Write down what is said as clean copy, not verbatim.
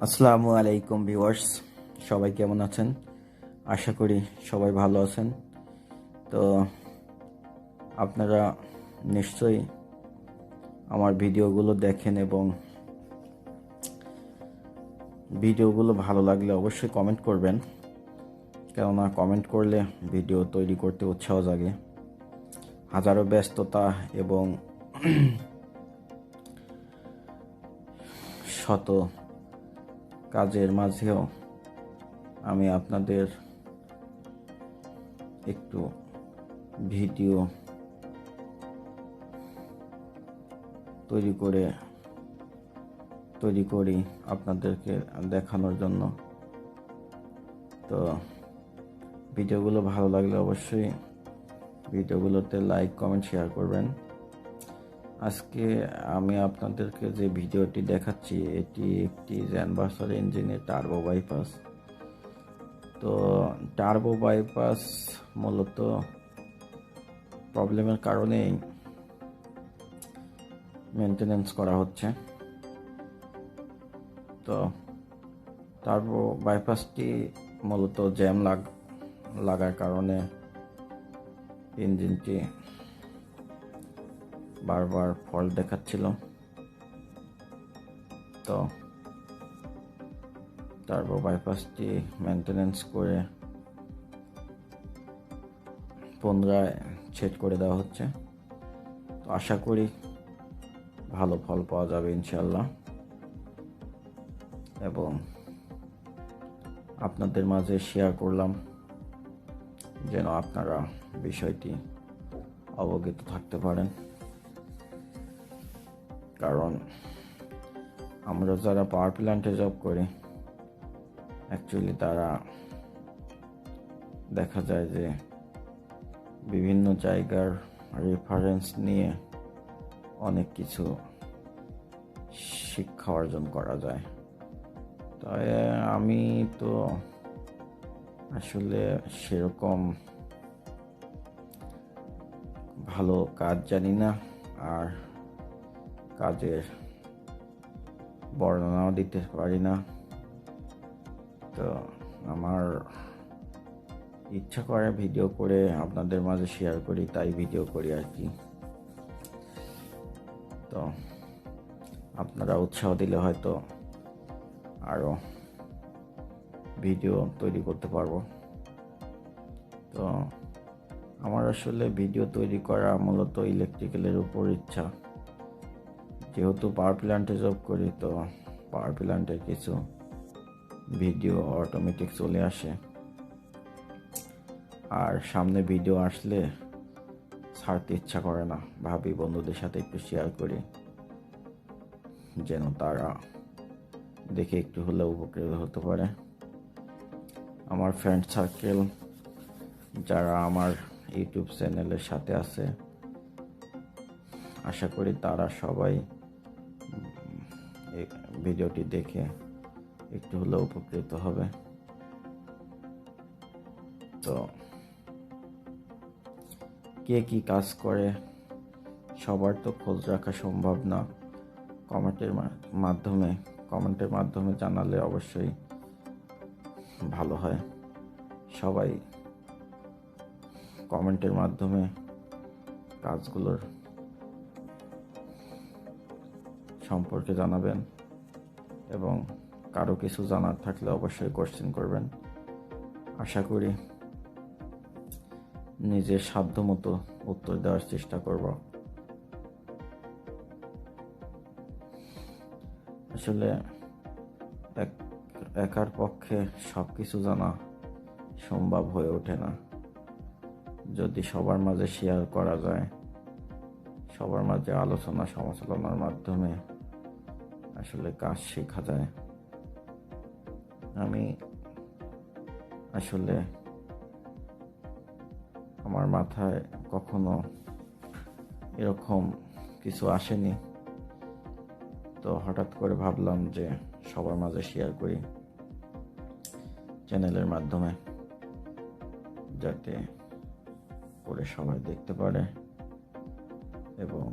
আসসালামু আলাইকুম ভিউয়ার্স, সবাই কেমন আছেন? আশা করি সবাই ভালো আছেন। তো আপনারা নিশ্চয়ই আমার ভিডিওগুলো দেখেন এবং ভিডিওগুলো ভালো লাগলে অবশ্যই কমেন্ট করবেন, কেননা কমেন্ট করলে ভিডিও তৈরি করতে উৎসাহ জাগে। হাজারো ব্যস্ততা এবং শত কাজের মাঝেও আমি আপনাদের একটু ভিডিও তৈরি করি আপনাদেরকে দেখানোর জন্য। তো ভিডিওগুলো ভালো লাগলে অবশ্যই ভিডিওগুলোতে লাইক, কমেন্ট, শেয়ার করবেন। আজকে আমি আপনাদেরকে যে ভিডিওটি দেখাচ্ছি এটি একটি জেনবাচার ইঞ্জিনের টার্বো বাইপাস। তো টার্বো বাইপাস মূলত প্রবলেমের কারণেই মেনটেনেন্স করা হচ্ছে। তো টার্বো বাইপাসটি মূলত জ্যাম লাগার কারণে ইঞ্জিনটি বারবার ফল্ট দেখাচ্ছিল। তো টার্বো বাইপাসটি মেনটেনেন্স করে পুনরায় সেট করে দেওয়া হচ্ছে। তো আশা করি ভালো ফল পাওয়া যাবে ইনশাল্লাহ, এবং আপনাদের মাঝে শেয়ার করলাম যেন আপনারা বিষয়টি অবগত থাকতে পারেন। কারণ আমরা যারা পাওয়ার প্ল্যান্টে জব করি, অ্যাকচুয়ালি তারা দেখা যায় যে বিভিন্ন জায়গার রেফারেন্স নিয়ে অনেক কিছু শিক্ষা অর্জন করা যায়। তাই আমি তো আসলে সেরকম ভালো কাজ জানি না, আর কাজের বর্ণনাও দিতে পারি না। তো আমার ইচ্ছা করে ভিডিও করে আপনাদের মাঝে শেয়ার করি, তাই ভিডিও করি আর কি। তো আপনারা উৎসাহ দিলে হয়তো আরও ভিডিও তৈরি করতে পারবো। তো আমার আসলে ভিডিও তৈরি করা মূলত ইলেকট্রিক্যালের উপর ইচ্ছা। যেহেতু পাওয়ার প্ল্যান্টে জব করি, তো পাওয়ার প্ল্যান্টের কিছু ভিডিও অটোমেটিক চলে আসে, আর সামনে ভিডিও আসলে ছাড়তে ইচ্ছা করে না। ভাবি বন্ধুদের সাথে একটু শেয়ার করি, যেন তারা দেখে একটু হলেও উপকৃত হতে পারে। আমার ফ্রেন্ড সার্কেল যারা আমার ইউটিউব চ্যানেলের সাথে আছে, আশা করি তারা সবাই ভিডিওটি দেখে একটু হলেও উপকৃত হবে। তো কে কি কাজ করে সবার তো খোঁজ রাখা সম্ভব না। কমেন্টের মাধ্যমে জানালে অবশ্যই ভালো হয়। সবাই কমেন্টের মাধ্যমে কাজগুলোর সম্পর্কে জানাবেন, এবং কারো কিছু জানার থাকলে অবশ্যই কোশ্চেন করবেন। আশা করি নিজের সাধ্যমতো উত্তর দেওয়ার চেষ্টা করব। আসলে একার পক্ষে সব কিছু জানা সম্ভব হয়ে ওঠে না। যদি সবার মাঝে শেয়ার করা যায়, সবার মাঝে আলোচনা সমালোচনার মাধ্যমে আসলে কাজ শেখা যায়। আমি আসলে আমার মাথায় কখনো এরকম কিছু আসেনি। তো হঠাৎ করে ভাবলাম যে সবার মাঝে শেয়ার করি চ্যানেলের মাধ্যমে, যাতে করে সবাই দেখতে পারে এবং